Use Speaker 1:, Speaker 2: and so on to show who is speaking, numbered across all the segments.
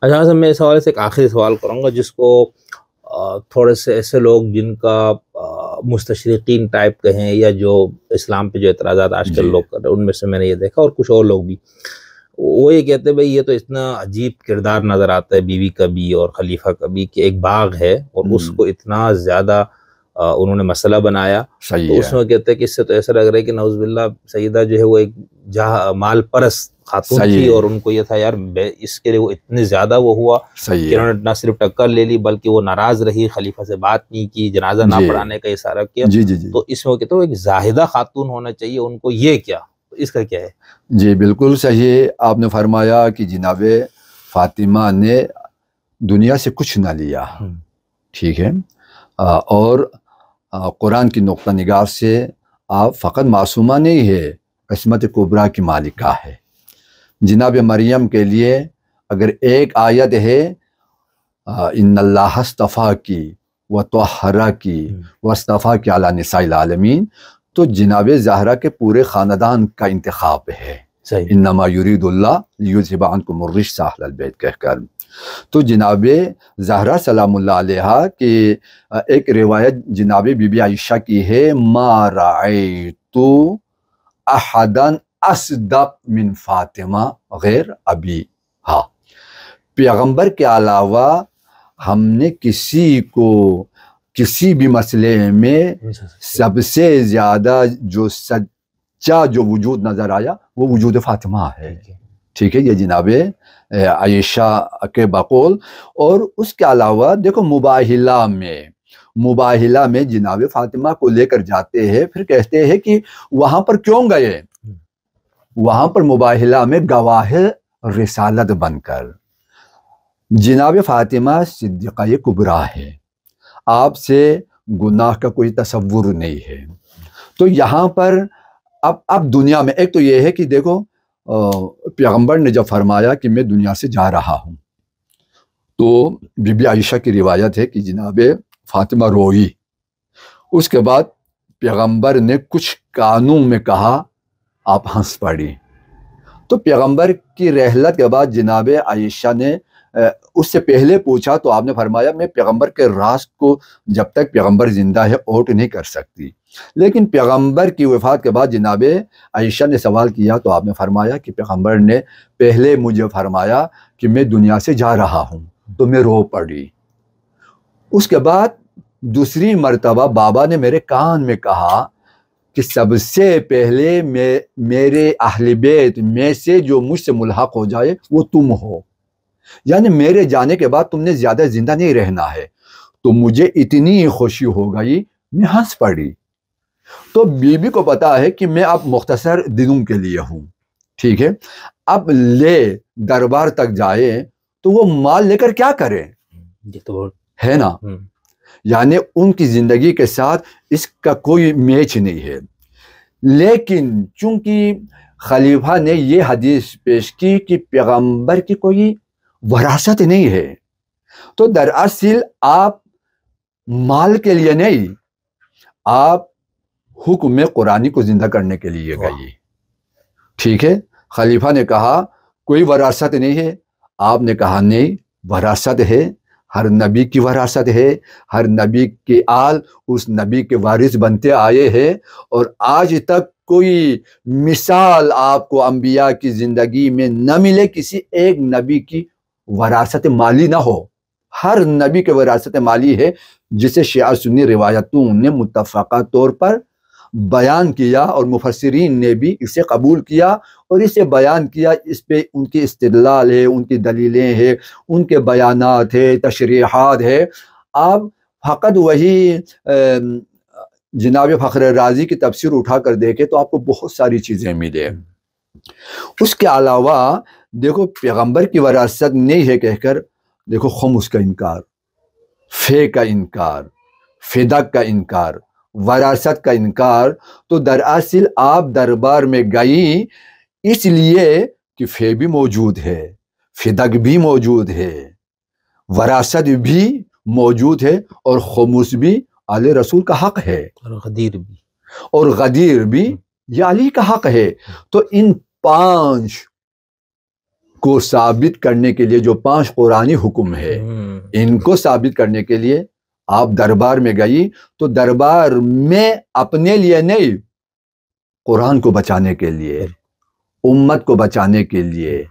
Speaker 1: اچھا صاحب، میں اس حوالے سے ایک آخری سوال کروں گا جس کو تھوڑے سے ایسے لوگ جن کا مستشرقین ٹائپ کہیں یا جو اسلام پہ جو اعتراضات آج کل
Speaker 2: جی
Speaker 1: لوگ کر رہے ہیں، ان میں سے میں نے یہ دیکھا اور کچھ اور لوگ بھی، وہ یہ کہتے ہیں بھئی یہ تو اتنا عجیب کردار نظر آتا ہے بیوی کا بھی اور خلیفہ کا بھی، کہ ایک باغ ہے اور اس کو اتنا زیادہ انہوں نے مسئلہ بنایا،
Speaker 2: صحیح
Speaker 1: تو اس
Speaker 2: ہے،
Speaker 1: میں کہتے ہیں کہ اس سے تو ایسا لگ رہا ہے کہ نعوذ باللہ سیدہ جو ہے وہ ایک مال پرست خاتون تھی،
Speaker 2: صحیح
Speaker 1: اور ان کو یہ تھا یار اس کے لیے وہ اتنے زیادہ وہ ہوا
Speaker 2: صحیح
Speaker 1: کہ
Speaker 2: ہے،
Speaker 1: انہوں نے نہ صرف ٹکر لے لی بلکہ وہ ناراض رہی، خلیفہ سے بات نہیں کی، جنازہ نہ
Speaker 2: جی
Speaker 1: پڑھانے کا اشارہ کیا،
Speaker 2: جی جی جی
Speaker 1: تو اس میں وہ کہتے ہیں وہ ایک زاہدہ خاتون ہونا چاہیے، ان کو یہ کیا، تو اس کا کیا ہے؟
Speaker 2: جی بالکل صحیح آپ نے فرمایا کہ جناب فاطمہ نے دنیا سے کچھ نہ لیا، ٹھیک ہے، اور قرآن کی نقطہ نگار سے آپ فقط معصومہ نہیں ہے، عصمت کبریٰ کی مالکہ ہے۔ جناب مریم کے لیے اگر ایک آیت ہے ان اللہ اصطفیٰ کی وطہرہ کی واصطفیٰ کی علی نساء العالمین، تو جناب زہرا کے پورے خاندان کا انتخاب ہے،
Speaker 1: صحیح،
Speaker 2: انما یرید اللہ لیذھب عنکم الرجس اہل البیت کہہ کر۔ تو جناب زہرا سلام اللہ علیہا کی ایک روایت جناب بی بی عائشہ کی ہے، ما رأیت احدا اصدق من فاطمہ غیر ابی، ہاں، پیغمبر کے علاوہ ہم نے کسی کو کسی بھی مسئلے میں سب سے زیادہ جو سچا جو وجود نظر آیا وہ وجود فاطمہ ہے، ٹھیک ہے، یہ جناب عائشہ کے بقول۔ اور اس کے علاوہ دیکھو مباہلہ میں جناب فاطمہ کو لے کر جاتے ہیں، پھر کہتے ہیں کہ وہاں پر کیوں گئے؟ وہاں پر مباہلہ میں گواہ رسالت بن کر۔ جناب فاطمہ صدیقہ کبریٰ ہے، آپ سے گناہ کا کوئی تصور نہیں ہے، تو یہاں پر اب دنیا میں ایک تو یہ ہے کہ دیکھو پیغمبر نے جب فرمایا کہ میں دنیا سے جا رہا ہوں، تو بی بی عائشہ کی روایت ہے کہ جناب فاطمہ روئی، اس کے بعد پیغمبر نے کچھ کانوں میں کہا، آپ ہنس پڑی۔ تو پیغمبر کی رحلت کے بعد جناب عائشہ نے اس سے پہلے پوچھا تو آپ نے فرمایا میں پیغمبر کے راز کو جب تک پیغمبر زندہ ہے اوٹ نہیں کر سکتی، لیکن پیغمبر کی وفات کے بعد جناب عائشہ نے سوال کیا تو آپ نے فرمایا کہ پیغمبر نے پہلے مجھے فرمایا کہ میں دنیا سے جا رہا ہوں، تو میں رو پڑی۔ اس کے بعد دوسری مرتبہ بابا نے میرے کان میں کہا کہ سب سے پہلے میرے اہل بیت میں سے جو مجھ سے ملحق ہو جائے وہ تم ہو، یعنی میرے جانے کے بعد تم نے زیادہ زندہ نہیں رہنا ہے۔ تو مجھے اتنی خوشی ہو گئی، میں ہنس پڑی۔ تو بی بی کو پتا ہے کہ میں اب مختصر دنوں کے لیے ہوں، ٹھیک ہے، اب لے دربار تک جائے تو وہ مال لے کر کیا کرے، ہے نا، یعنی ان کی زندگی کے ساتھ اس کا کوئی میچ نہیں ہے۔ لیکن چونکہ خلیفہ نے یہ حدیث پیش کی کہ پیغمبر کی کوئی وراثت نہیں ہے، تو دراصل آپ مال کے لیے نہیں، آپ حکم قرآنی کو زندہ کرنے کے لیے گئی، ٹھیک ہے۔ خلیفہ نے کہا کوئی وراثت نہیں ہے، آپ نے کہا نہیں، وراثت ہے، ہر نبی کی وراثت ہے، ہر نبی کے آل اس نبی کے وارث بنتے آئے ہیں، اور آج تک کوئی مثال آپ کو انبیاء کی زندگی میں نہ ملے کسی ایک نبی کی وراثت مالی نہ ہو، ہر نبی کے وراثت مالی ہے، جسے شیعہ سنی روایتوں نے متفقہ طور پر بیان کیا اور مفسرین نے بھی اسے قبول کیا اور اسے بیان کیا، اس پہ ان کی استدلال ہے، ان کی دلیلیں ہیں، ان کے بیانات ہے، تشریحات ہے۔ آپ فقط وہی جناب فخر رازی کی تفسیر اٹھا کر دیکھیں تو آپ کو بہت ساری چیزیں ملے۔ اس کے علاوہ دیکھو پیغمبر کی وراثت نہیں ہے کہہ کر دیکھو خمس کا انکار، فے کا انکار، فدق کا انکار، وراثت کا انکار، تو دراصل آپ دربار میں گئی اس لیے کہ فے بھی موجود ہے، فدق بھی موجود ہے، وراثت بھی موجود ہے، اور خمس بھی آل رسول کا حق ہے، اور غدیر بھی یہ علی کا حق ہے۔ تو ان 5 کو ثابت کرنے کے لیے جو 5 قرآنی حکم ہے ان کو ثابت کرنے کے لیے آپ دربار میں گئی تو دربار میں اپنے لیے نہیں، قرآن کو بچانے کے لیے، امت کو بچانے کے لیے،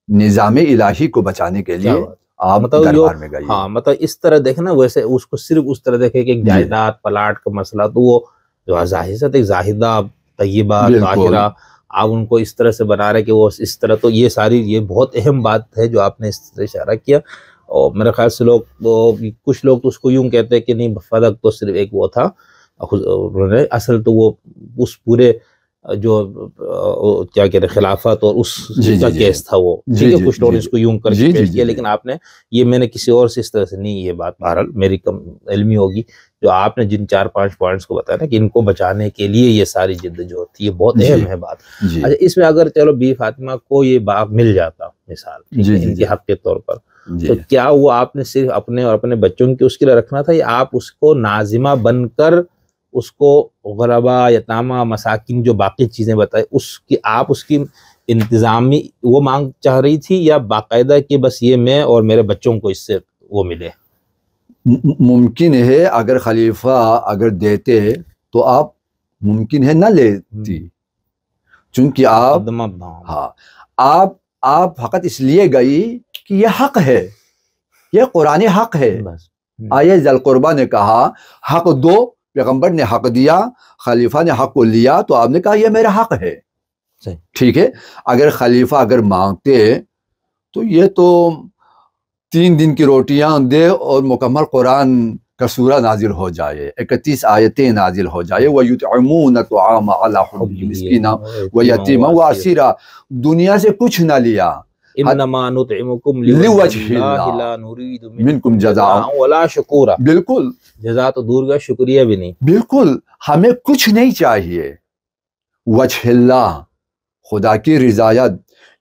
Speaker 2: نظام الہی کو بچانے کے لیے آپ دربار میں گئی۔
Speaker 1: ہاں مطلب اس طرح دیکھنا، ویسے اس کو صرف اس طرح دیکھے کہ ایک جائیداد پلاٹ کا مسئلہ، تو وہ جو ظاہر ایک زاہدہ طیبہ طاہرہ آپ ان کو اس طرح سے بنا رہے کہ وہ اس طرح، تو یہ ساری یہ بہت اہم بات ہے جو آپ نے اس طرح اشارہ کیا۔ اور میرے خیال سے کچھ لوگ تو اس کو یوں کہتے ہیں کہ نہیں فدق تو صرف ایک وہ تھا، اصل تو وہ اس پورے جو کیا کہتے ہیں خلافت اور اس کا کیس تھا وہ، ٹھیک ہے، کچھ لوگوں نے اس کو یوں کر کے پیش کیا، لیکن آپ نے یہ، میں نے کسی اور سے اس طرح سے نہیں، یہ بات بہرحال میری کم علمی ہوگی، جو آپ نے جن 4-5 پوائنٹس کو بتایا نا کہ ان کو بچانے کے لیے یہ ساری جد جو ہوتی ہے، بہت اہم ہے بات۔ اچھا، اس میں اگر چلو بی فاطمہ کو یہ باغ مل جاتا مثال ان کے حق کے طور پر، تو کیا وہ آپ نے صرف اپنے اور اپنے بچوں کی اس کے لیے رکھنا تھا، یا آپ اس کو ناظمہ بن کر اس کو غربا، یتامہ، مساکین جو باقی چیزیں بتائے آپ اس کی انتظامی وہ مانگ چاہ رہی تھی، یا باقاعدہ کہ بس یہ میں اور میرے بچوں کو اس سے وہ ملے؟
Speaker 2: ممکن ہے اگر خلیفہ اگر دیتے تو آپ ممکن ہے نہ لیتی، چونکہ آپ فقط اس لیے گئی کہ یہ حق ہے، یہ قرآن حق ہے۔ آیہ ذی القربہ نے کہا حق دو، پیغمبر نے حق دیا، خلیفہ نے حق کو لیا، تو آپ نے کہا یہ میرا حق ہے، ٹھیک ہے۔ اگر خلیفہ اگر مانگتے تو یہ تو 3 دن کی روٹیاں دے اور مکمل قرآن کا سورہ نازل ہو جائے، 31 آیتیں نازل ہو جائے، وَيُطْعِمُونَ الطَّعَامَ عَلَىٰ حُبِّهِ مِسْكِينًا وَيَتِيمًا وَأَسِيرًا، دنیا سے کچھ نہ لیا،
Speaker 1: انما نطعمکم لوجہ اللہ لا نرید منکم جزاء ولا شکورا، بالکل جزا تو دور کا شکریہ بھی نہیں،
Speaker 2: بالکل ہمیں کچھ نہیں چاہیے، وجہ اللہ، خدا کی رضایت۔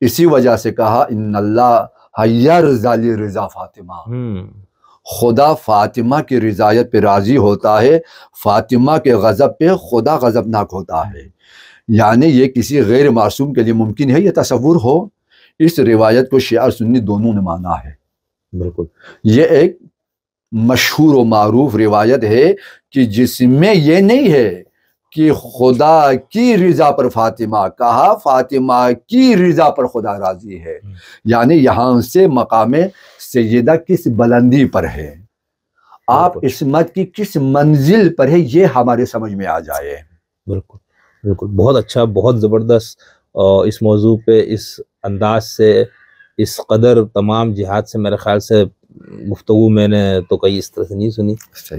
Speaker 2: اسی وجہ سے کہا ان اللہ یرضی لرضا فاطمہ، خدا فاطمہ کی رضایت پہ راضی ہوتا ہے، فاطمہ کے غضب پہ خدا غضبناک ہوتا ہے۔ یعنی یہ کسی غیر معصوم کے لیے ممکن ہے یہ تصور ہو؟ اس روایت کو شیعہ اور سنی دونوں نے مانا ہے،
Speaker 1: بالکل۔
Speaker 2: یہ ایک مشہور و معروف روایت ہے کہ جس میں یہ نہیں ہے کہ خدا کی رضا پر فاطمہ، کہا فاطمہ کی رضا پر خدا راضی ہے، یعنی یہاں سے مقام سیدہ کس بلندی پر ہے، آپ عصمت کی کس منزل پر ہے، یہ ہمارے سمجھ میں آ جائے۔
Speaker 1: بالکل بالکل، بہت اچھا، بہت زبردست، اس موضوع پہ اس انداز سے، اس قدر تمام جہاد سے میرے خیال سے گفتگو میں نے تو کئی اس طرح سے نہیں سنی،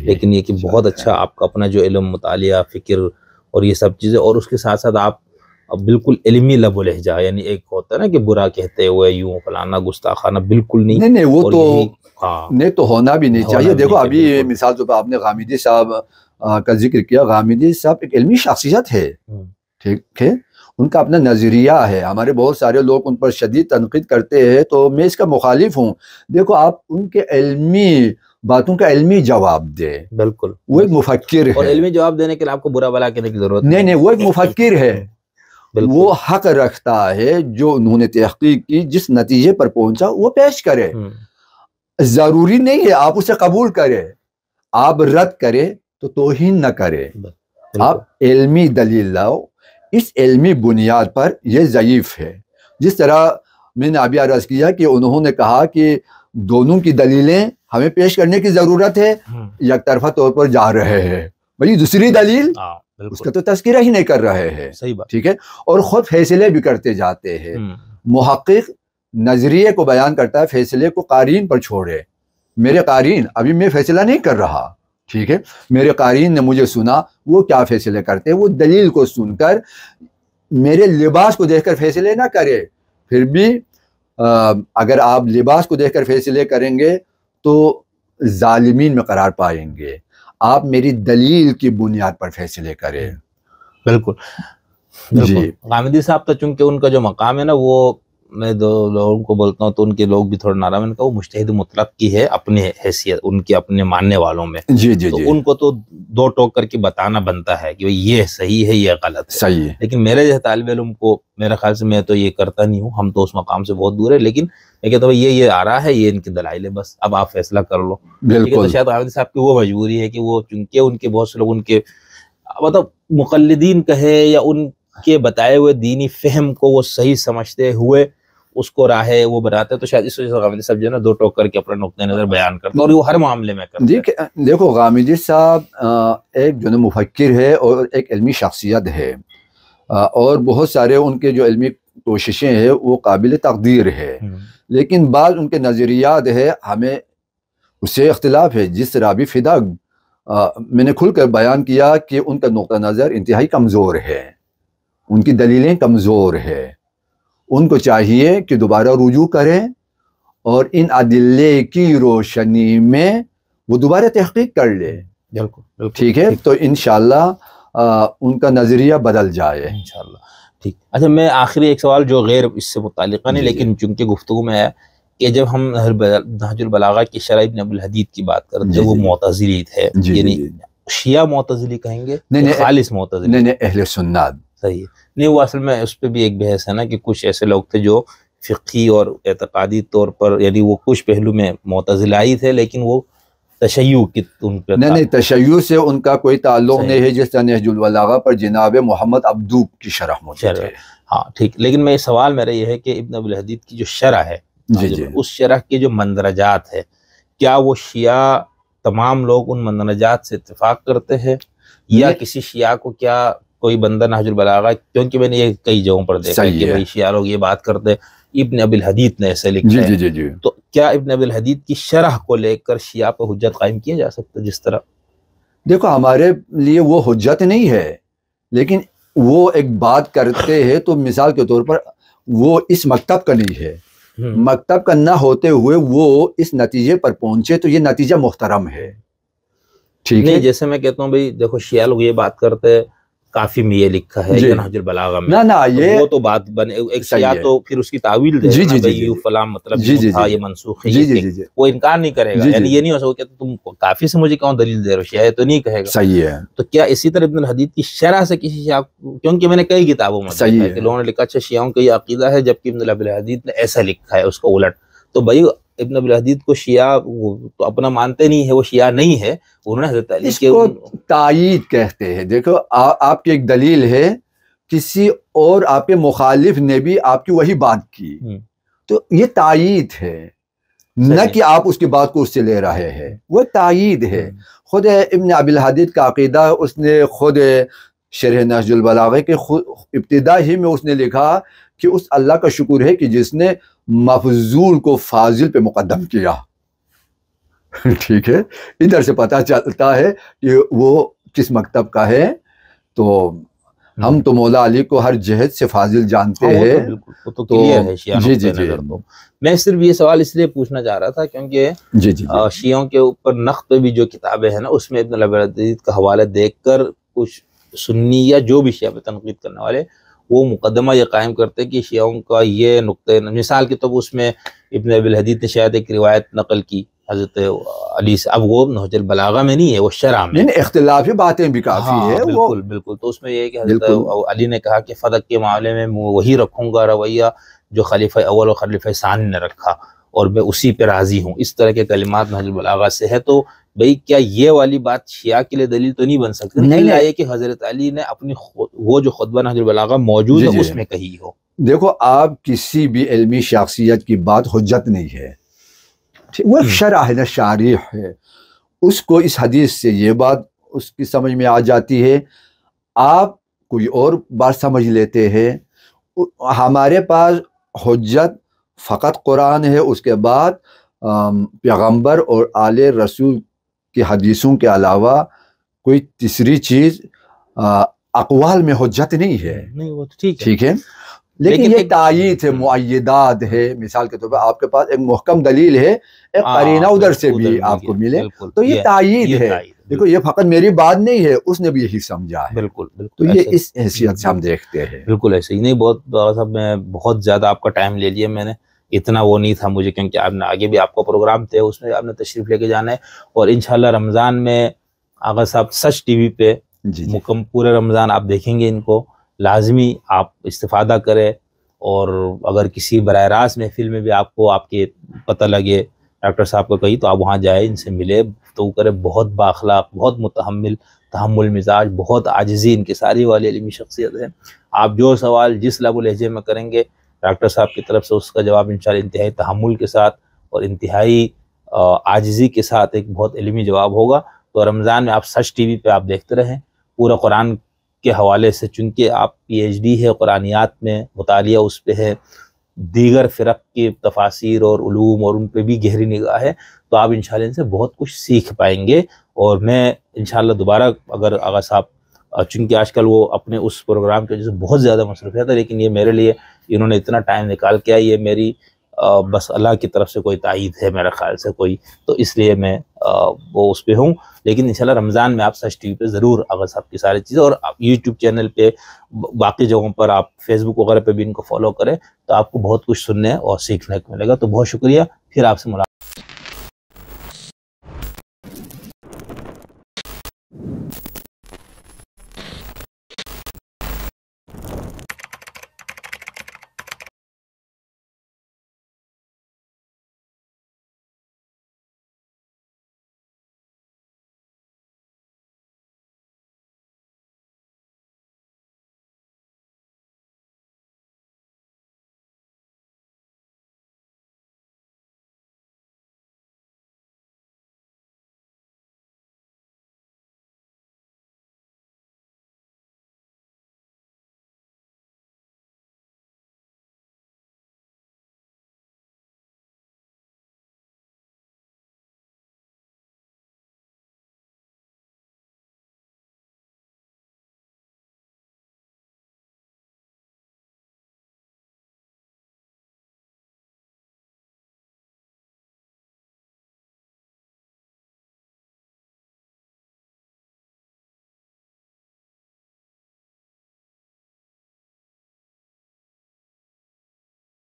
Speaker 1: لیکن یہ کہ بہت اچھا آپ کا اپنا جو علم، مطالعہ، فکر اور یہ سب چیزیں، اور اس کے ساتھ ساتھ آپ بالکل علمی لب و لہجہ، یعنی ایک ہوتا ہے نا کہ برا کہتے ہوئے یوں فلانا گستاخانہ، بالکل نہیں،
Speaker 2: نہیں وہ تو نہیں تو ہونا بھی نہیں چاہیے۔ دیکھو ابھی مثال طور پر آپ نے غامدی صاحب کا ذکر کیا، غامدی صاحب ایک علمی شخصیت ہے، ٹھیک ہے، ان کا اپنا نظریہ ہے، ہمارے بہت سارے لوگ ان پر شدید تنقید کرتے ہیں، تو میں اس کا مخالف ہوں۔ دیکھو آپ ان کے علمی باتوں کا علمی جواب دے،
Speaker 1: بالکل،
Speaker 2: وہ ایک مفکر ہے،
Speaker 1: اور علمی جواب دینے کے لیے آپ کو برا بلا کہنے کی ضرورت
Speaker 2: نہیں، وہ ایک مفکر ہے، وہ حق رکھتا ہے، جو انہوں نے تحقیق کی، جس نتیجے پر پہنچا وہ پیش کرے، ضروری نہیں ہے آپ اسے قبول کرے، آپ رد کرے تو توہین نہ کرے، آپ علمی دلیل لاؤ، اس علمی بنیاد پر یہ ضعیف ہے۔ جس طرح میں نے ابھی عرض کیا کہ انہوں نے کہا کہ دونوں کی دلیلیں ہمیں پیش کرنے کی ضرورت ہے، یک طرفہ طور پر جا رہے ہیں، بھئی دوسری دلیل اس کا تو تذکرہ ہی نہیں کر رہے ہیں، ٹھیک ہے، اور خود فیصلے بھی کرتے جاتے ہیں۔ محقق نظریے کو بیان کرتا ہے، فیصلے کو قارئین پر چھوڑے، میرے قارئین، ابھی میں فیصلہ نہیں کر رہا، ٹھیک ہے، میرے قارئین نے مجھے سنا، وہ کیا فیصلے کرتے ہیں، وہ دلیل کو سن کر، میرے لباس کو دیکھ کر فیصلے نہ کرے۔ پھر بھی اگر آپ لباس کو دیکھ کر فیصلے کریں گے تو ظالمین میں قرار پائیں گے، آپ میری دلیل کی بنیاد پر فیصلے کریں۔
Speaker 1: بالکل، جی، غامدی صاحب تو چونکہ ان کا جو مقام ہے نا وہ میں دو لوگوں کو بولتا ہوں تو ان کے لوگ بھی تھوڑا ناراض، میں نے کہا وہ مجتہد مطلق کی ہے اپنے حیثیت، ان کے اپنے ماننے والوں میں،
Speaker 2: جی جی
Speaker 1: تو
Speaker 2: جی
Speaker 1: ان کو تو دو ٹوک کر کے بتانا بنتا ہے کہ یہ صحیح ہے یہ غلط ہے،
Speaker 2: صحیح ہے.
Speaker 1: لیکن میرے جیسے طالب علم کو میرا خیال سے میں تو یہ کرتا نہیں ہوں، ہم تو اس مقام سے بہت دور ہے، لیکن میں کہتا ہوں یہ آ رہا ہے، یہ ان کے دلائل ہے، بس اب آپ فیصلہ کر لو. ٹھیک ہے، تو
Speaker 2: بالکل
Speaker 1: شاید غامدی صاحب کی وہ مجبوری ہے کہ وہ چونکہ ان کے بہت سے لوگ ان کے مطلب مقلدین کہے یا ان کے بتائے ہوئے دینی فہم کو وہ صحیح سمجھتے ہوئے اس کو راہ وہ بناتے ہیں، تو شاید اس وجہ سے غامدی صاحب جو ہے نا دو ٹوک کر کے اپنا نقطۂ نظر بیان کرتے ہیں، اور وہ ہر معاملے میں کرتے ہیں.
Speaker 2: دیکھو غامدی صاحب ایک جو ہے مفکر ہے اور ایک علمی شخصیت ہے، اور بہت سارے ان کے جو علمی کوششیں ہیں وہ قابل تقدیر ہے، لیکن بعض ان کے نظریات ہے ہمیں اس سے اختلاف ہے. جس رابی فدا میں نے کھل کر بیان کیا کہ ان کا نقطہ نظر انتہائی کمزور ہے، ان کی دلیلیں کمزور ہے، ان کو چاہیے کہ دوبارہ رجوع کریں اور ان ادلے کی روشنی میں وہ دوبارہ تحقیق کر لے.
Speaker 1: بالکل
Speaker 2: ٹھیک ہے، تو انشاءاللہ ان کا نظریہ بدل جائے
Speaker 1: انشاءاللہ. ٹھیک. اچھا، میں آخری ایک سوال جو غیر اس سے متعلقہ نہیں،
Speaker 2: جی
Speaker 1: لیکن چونکہ گفتگو میں ہے کہ جب ہم نہج البلاغہ کی شرح ابن ابی الحدید کی بات کرتے ہیں، وہ معتزلی ہے، یعنی شیعہ معتزلی کہیں گے، خالص معتزلی؟
Speaker 2: نہیں، اہل سنت.
Speaker 1: صحیح ہے. نہیں، وہ اصل میں اس پہ بھی ایک بحث ہے نا کہ کچھ ایسے لوگ تھے جو فقہی اور اعتقادی طور پر، یعنی وہ کچھ پہلو میں معتزلائی تھے، لیکن وہ تشیع کی ان پہ
Speaker 2: نہیں، تشیع سے ان کا کوئی تعلق نہیں ہے، جس طرح نہج البلاغہ پر جناب محمد عبدو کی شرح موجود ہے.
Speaker 1: ہاں ٹھیک. لیکن میں سوال میرا یہ ہے کہ ابن ابی الحدید کی جو شرح ہے، اس شرح کے جو مندرجات ہے، کیا وہ شیعہ تمام لوگ ان مندرجات سے اتفاق کرتے ہیں، یا کسی شیعہ کو کیا کوئی بندہ نہج البلاغہ، کیونکہ میں نے یہ کئی جگہوں پر دیکھا ہے کہ بھائی شیعہ لوگ یہ بات کرتے ہیں ابن ابی الحدید نے ایسے لکھا ہے، تو کیا ابن ابی الحدید کی شرح کو لے کر شیعہ پہ حجت قائم کیا جا سکتا ہے؟ جس طرح
Speaker 2: دیکھو ہمارے لیے وہ حجت نہیں ہے، لیکن وہ ایک بات کرتے ہیں تو مثال کے طور پر وہ اس مکتب کا نہیں ہے، مکتب کا نہ ہوتے ہوئے وہ اس نتیجے پر پہنچے تو یہ نتیجہ محترم ہے. ٹھیک ہے،
Speaker 1: جیسے میں کہتا ہوں بھائی دیکھو شیعہ لوگ یہ بات کرتے ہیں کافی میں یہ لکھا ہے یا نہج البلاغہ میں،
Speaker 2: نہ یہ
Speaker 1: وہ تو بات بنے ایک شیعہ تو پھر اس کی تعویل دے نا بھائی یوں فلاں مطلب یوں تھا، یہ منسوخ ہے، وہ انکار نہیں کرے گا، یعنی یہ نہیں ہو سکتا کہ تم کافی سے مجھے کون دلیل دے رہے ہو، شیعہ تو نہیں کہے گا.
Speaker 2: صحیح ہے.
Speaker 1: تو کیا اسی طرح ابن الحدید کی شرح سے کسی شیعہ، کیونکہ میں نے کئی کتابوں میں دیکھا ہے کہ لوگوں نے لکھا اچھا شیعوں کا یہ عقیدہ ہے، جبکہ ابن ابی الحدید نے ایسا لکھا ہے اس کو الٹ، تو بھائی ابن ابی الحدید کو شیعہ تو اپنا مانتے نہیں ہے، وہ شیعہ نہیں ہے، انہوں نے حضرت علی کے
Speaker 2: تائید کہتے ہیں. دیکھو آپ کی ایک دلیل ہے، کسی اور آپ کے مخالف نے بھی آپ کی وہی بات کی، تو یہ تائید ہے، نہ کہ آپ اس کی بات کو اس سے لے رہے ہیں، وہ تائید ہے. خود ابن ابی الحدید کا عقیدہ اس نے خود شرح نہج البلاغہ کے ابتدا ہی میں اس نے لکھا کہ اس اللہ کا شکر ہے کہ جس نے مفضول کو فاضل پہ مقدم کیا. ٹھیک ہے، ادھر سے پتہ چلتا ہے کہ وہ کس مکتب کا ہے. تو ہم تو مولا علی کو ہر جہت سے فاضل جانتے ہیں.
Speaker 1: تو کلیئر ہے شیعہ نقطۂ نظر. تو میں صرف یہ سوال اس لیے پوچھنا چاہ رہا تھا کیونکہ شیعوں کے اوپر نقد پہ بھی جو کتابیں ہیں نا، اس میں ابن ابی الحدید کا حوالہ دیکھ کر کچھ سنی یا جو بھی شیعہ پہ تنقید کرنے والے وہ مقدمہ یہ قائم کرتے کہ شیعوں کا یہ نقطۂ مثال کے تو اس میں ابن ابی الحدید نے شاید ایک روایت نقل کی حضرت علی سے، اب وہ نہج البلاغہ میں نہیں ہے، وہ شرح میں
Speaker 2: اختلافی باتیں بھی کافی ہے.
Speaker 1: بالکل. تو اس میں یہ کہ حضرت علی نے کہا کہ فدق کے معاملے میں وہی رکھوں گا رویہ جو خلیفہ اول اور خلیفہ ثانی نے رکھا، اور میں اسی پہ راضی ہوں. اس طرح کے کلمات نہج البلاغہ سے ہے. تو بھئی کیا یہ والی بات شیعہ کے لیے دلیل تو نہیں بن سکتی؟ نہیں ہے کہ حضرت علی نے اپنی وہ جو خطبہ نہج البلاغہ موجود ہے اس میں کہی ہو.
Speaker 2: دیکھو آپ کسی بھی علمی شخصیت کی بات حجت نہیں ہے، وہ شرح ہے، شارح ہے، اس کو اس حدیث سے یہ بات اس کی سمجھ میں آ جاتی ہے، آپ کوئی اور بات سمجھ لیتے ہیں. ہمارے پاس حجت فقط قرآن ہے، اس کے بعد پیغمبر اور آل رسول کی حدیثوں کے علاوہ کوئی تیسری چیز اقوال میں حجت نہیں ہے. ٹھیک ہے، لیکن یہ تائید ہے، معیدات ہے. مثال کے طور پر آپ کے پاس ایک محکم دلیل ہے، ایک قرینہ ادھر سے بھی آپ کو ملے تو یہ تائید ہے. دیکھو یہ فقط میری بات نہیں ہے، اس نے بھی یہی سمجھا ہے.
Speaker 1: بالکل
Speaker 2: تو
Speaker 1: بالکل
Speaker 2: یہ اس حیثیت سے ہم دیکھتے ہیں.
Speaker 1: بالکل ایسے ہی نہیں. بہت صاحب میں بہت زیادہ آپ کا ٹائم لے لیا میں نے، اتنا وہ نہیں تھا مجھے، کیونکہ آپ نے آگے بھی آپ کا پروگرام تھے، اس میں آپ نے تشریف لے کے جانا ہے. اور انشاءاللہ رمضان میں آغا صاحب سچ ٹی وی پہ
Speaker 2: جی
Speaker 1: پورے رمضان آپ دیکھیں گے، ان کو لازمی آپ استفادہ کریں. اور اگر کسی براہ راست محفل میں بھی آپ کو آپ کے پتہ لگے ڈاکٹر صاحب کو کہیں، تو آپ وہاں جائیں، ان سے ملے، تو کرے. بہت بااخلاق، بہت تحمل مزاج، بہت عاجزی انکساری والی علمی شخصیت ہے. آپ جو سوال جس لب و لہجے میں کریں گے، ڈاکٹر صاحب کی طرف سے اس کا جواب انشاءاللہ انتہائی تحمل کے ساتھ اور انتہائی عاجزی کے ساتھ ایک بہت علمی جواب ہوگا. تو رمضان میں آپ سچ ٹی وی پہ آپ دیکھتے رہیں. پورا قرآن کے حوالے سے، چونکہ آپ پی ایچ ڈی ہے قرآنیات میں، مطالعہ اس پہ ہے، دیگر فرق کے تفاسیر اور علوم اور ان پہ بھی گہری نگاہ ہے، تو آپ انشاءاللہ ان سے بہت کچھ سیکھ پائیں گے. اور میں انشاءاللہ دوبارہ اگر آغا صاحب، چونکہ آج کل وہ اپنے اس پروگرام کے وجہ سے بہت زیادہ مصروفیت ہے، لیکن یہ میرے لیے انہوں نے اتنا ٹائم نکال کے، یہ میری بس اللہ کی طرف سے کوئی تائید ہے میرے خیال سے کوئی، تو اس لیے میں وہ اس پہ ہوں. لیکن انشاءاللہ رمضان میں آپ سچ ٹی وی پہ ضرور آغا صاحب کی ساری چیزیں، اور یوٹیوب چینل پہ، باقی جگہوں پر آپ فیس بک وغیرہ پہ بھی ان کو فالو کریں، تو آپ کو بہت کچھ سننے اور سیکھنے کو ملے گا. تو بہت شکریہ، پھر آپ سے ملاقات.